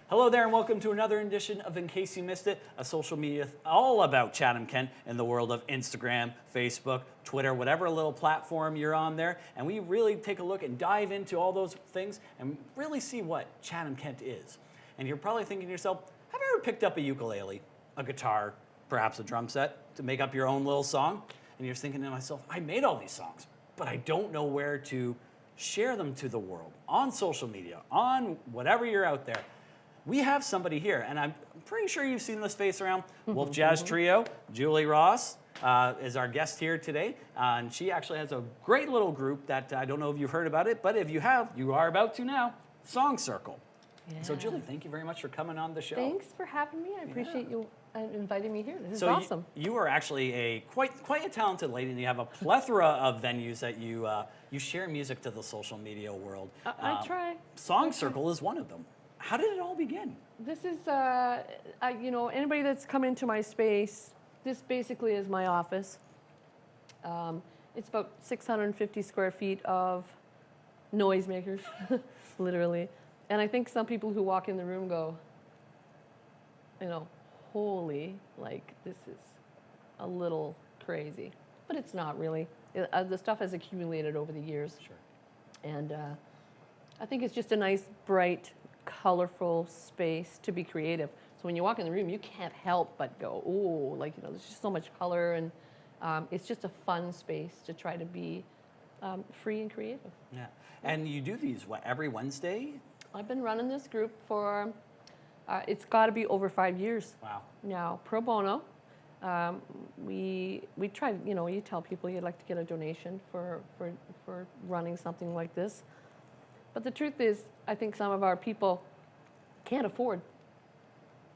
Hello there and welcome to another edition of In Case You Missed It, a social media all about Chatham-Kent in the world of Instagram, Facebook, Twitter, whatever little platform you're on there. And we really take a look and dive into all those things and really see what Chatham-Kent is. And you're probably thinking to yourself, have I ever picked up a ukulele, a guitar, perhaps a drum set to make up your own little song? And you're thinking to myself, I made all these songs, but I don't know where to share them to the world on social media, on whatever you're out there. We have somebody here, and I'm pretty sure you've seen this face around. Wolf Jazz Trio, Julie Ross is our guest here today, and she actually has a great little group that I don't know if you've heard about it, but if you have, you are about to now, SongCircle. Yeah. So Julie, thank you very much for coming on the show. Thanks for having me. I appreciate you inviting me here. This is awesome. You are actually a quite a talented lady, and you have a plethora of venues that you share music to the social media world. I try. SongCircle is one of them. How did it all begin? This is, anybody that's come into my space, this basically is my office. It's about 650 square feet of noisemakers, literally. And I think some people who walk in the room go, holy, like this is a little crazy. But it's not really. The stuff has accumulated over the years. Sure. And I think it's just a nice, bright, colorful space to be creative. So when you walk in the room, you can't help but go, oh, there's just so much color, and it's just a fun space to try to be free and creative. Yeah, and you do these, every Wednesday? I've been running this group for, it's got to be over 5 years. Wow. Now, pro bono. We try, you tell people you'd like to get a donation for running something like this. But the truth is, I think some of our people can't afford.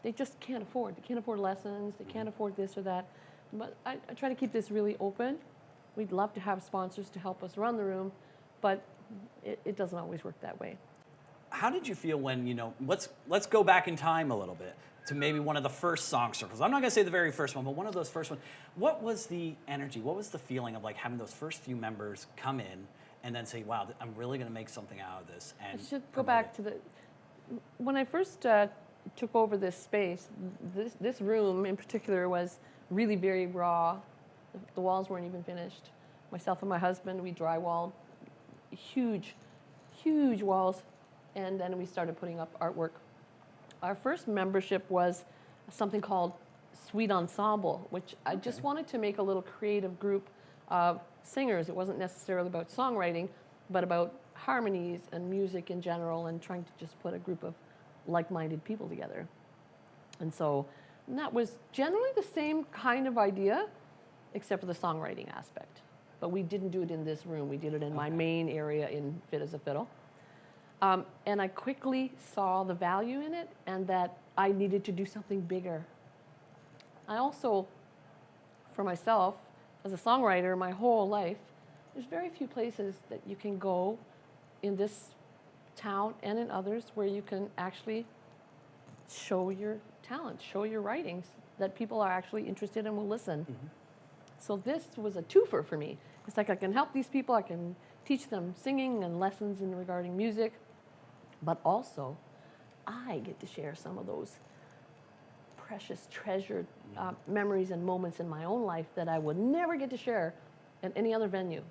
They just can't afford. They can't afford lessons. They can't afford this or that. But I try to keep this really open. We'd love to have sponsors to help us run the room, but it doesn't always work that way. How did you feel when, let's go back in time a little bit to maybe one of the first SongCircles. I'm not going to say the very first one, but one of those first ones. What was the energy? What was the feeling of having those first few members come in and then say, wow, I'm really going to make something out of this? And I should go back to when I first took over this space, this room in particular was really very raw. The walls weren't even finished. Myself and my husband, we drywalled huge, huge walls, and then we started putting up artwork. Our first membership was something called Suite Ensemble, which I just wanted to make a little creative group of singers. It wasn't necessarily about songwriting, but about harmonies and music in general, and trying to just put a group of like-minded people together. And so that was generally the same kind of idea, except for the songwriting aspect. But we didn't do it in this room. We did it in my main area in Fit as a Fiddle. And I quickly saw the value in it, and that I needed to do something bigger. I also, for myself, as a songwriter, my whole life, there's very few places that you can go in this town and in others where you can actually show your talent, show your writings, that people are actually interested and will listen. Mm-hmm. So this was a twofer for me. It's like I can help these people, I can teach them singing and lessons in regarding music, but also I get to share some of those precious, treasured memories and moments in my own life that I would never get to share at any other venue,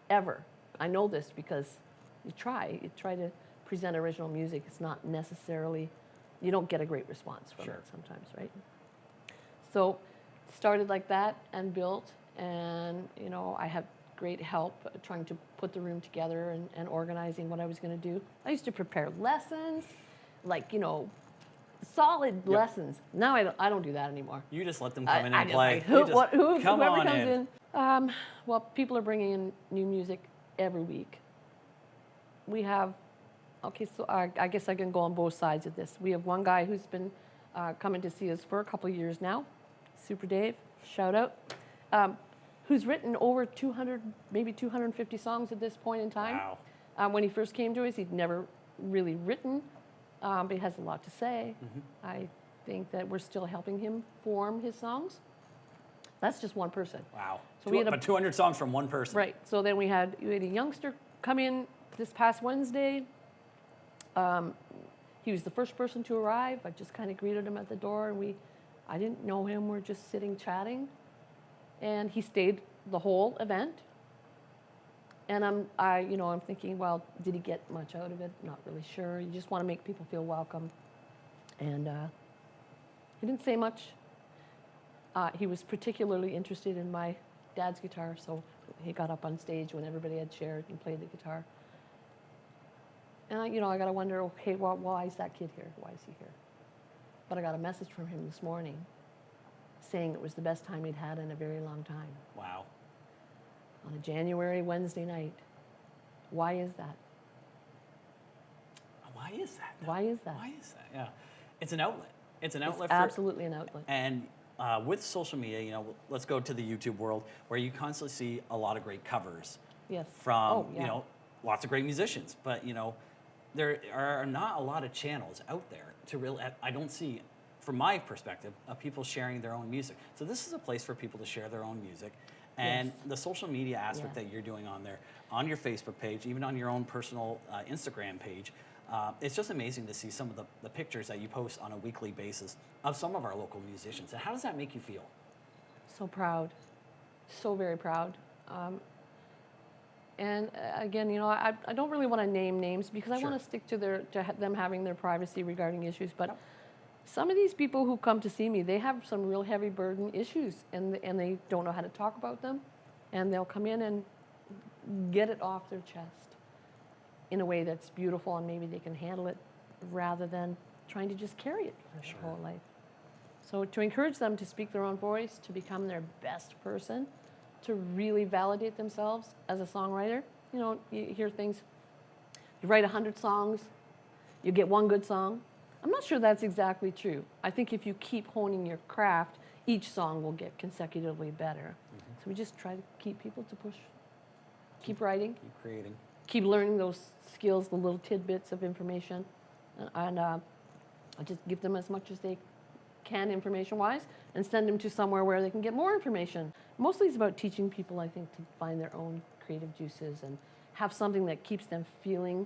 ever. I know this because you try to present original music. It's not necessarily, you don't get a great response from it sometimes, right? So started like that and built, and I had great help trying to put the room together and organizing what I was going to do. I used to prepare lessons, solid lessons. Now I don't do that anymore. You just let them come in and play. Whoever comes in. Well, people are bringing in new music every week. We have, so I guess I can go on both sides of this. We have one guy who's been coming to see us for a couple of years now, Super Dave, shout out, who's written over 200, maybe 250 songs at this point in time. Wow. When he first came to us, he'd never really written, but he has a lot to say. Mm-hmm. I think that we're still helping him form his songs. That's just one person. Wow. So we had 200 songs from one person. Right. So then we had a youngster come in this past Wednesday. He was the first person to arrive. I just kind of greeted him at the door, and I didn't know him. We're just sitting chatting, and he stayed the whole event. And I'm thinking, well, did he get much out of it? Not really sure. You just want to make people feel welcome. And he didn't say much. He was particularly interested in my dad's guitar, so he got up on stage when everybody had shared and played the guitar. And I got to wonder, okay, well, why is that kid here? Why is he here? But I got a message from him this morning saying it was the best time he'd had in a very long time. Wow. On a January Wednesday night. Why is that? Why is that? Why is that? Why is that? Yeah. It's an outlet. It's an outlet. It's absolutely an outlet. And with social media, let's go to the YouTube world where you constantly see a lot of great covers. Yes. From, lots of great musicians. But, there are not a lot of channels out there to really, I don't see, from my perspective, of people sharing their own music. So this is a place for people to share their own music. And the social media aspect that you're doing on there, on your Facebook page, even on your own personal Instagram page, it's just amazing to see some of the pictures that you post on a weekly basis of some of our local musicians. And how does that make you feel? So proud. So very proud. And again, I don't really want to name names because I want to stick to them having their privacy regarding issues. But some of these people who come to see me, they have some real heavy burden issues, and they don't know how to talk about them, and they'll come in and get it off their chest in a way that's beautiful, and maybe they can handle it rather than trying to just carry it for their whole life. So to encourage them to speak their own voice, to become their best person, to really validate themselves as a songwriter. You hear things, you write 100 songs, you get one good song. I'm not sure that's exactly true. I think if you keep honing your craft, each song will get consecutively better. So we just try to keep people to push, keep writing, keep creating, keep learning those skills, the little tidbits of information, and I just give them as much as they can information-wise and send them to somewhere where they can get more information. Mostly it's about teaching people, I think, to find their own creative juices and have something that keeps them feeling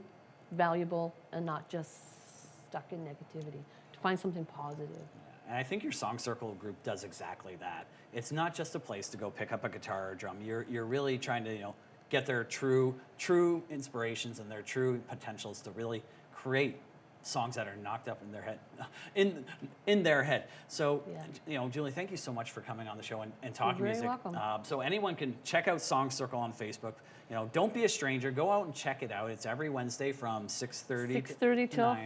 valuable and not just stuck in negativity, to find something positive. And I think your SongCircle group does exactly that. It's not just a place to go pick up a guitar or drum. You're really trying to get their true inspirations and their true potentials to really create songs that are knocked up in their head, in their head. So, Julie, thank you so much for coming on the show and talking music. You're very welcome. So anyone can check out SongCircle on Facebook. Don't be a stranger. Go out and check it out. It's every Wednesday from 6:30 till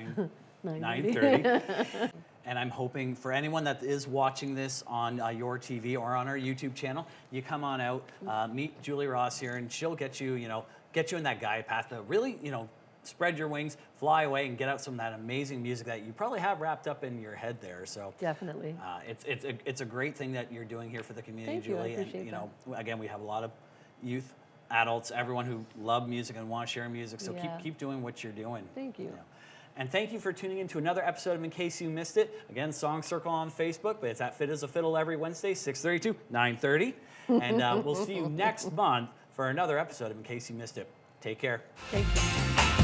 9:30. And I'm hoping for anyone that is watching this on your TV or on our YouTube channel, you come on out, meet Julie Ross here, and she'll get you, get you in that guide path to really, spread your wings, fly away, and get out some of that amazing music that you probably have wrapped up in your head there. So definitely, it's a great thing that you're doing here for the community, Thank you. Julie. I appreciate And again, we have a lot of youth, adults, everyone who love music and want to share music. So keep doing what you're doing. Thank you. And thank you for tuning in to another episode of In Case You Missed It. Again, SongCircle on Facebook, but it's at Fit as a Fiddle every Wednesday, 6:30 to 9:30. And we'll see you next month for another episode of In Case You Missed It. Take care. Thank you.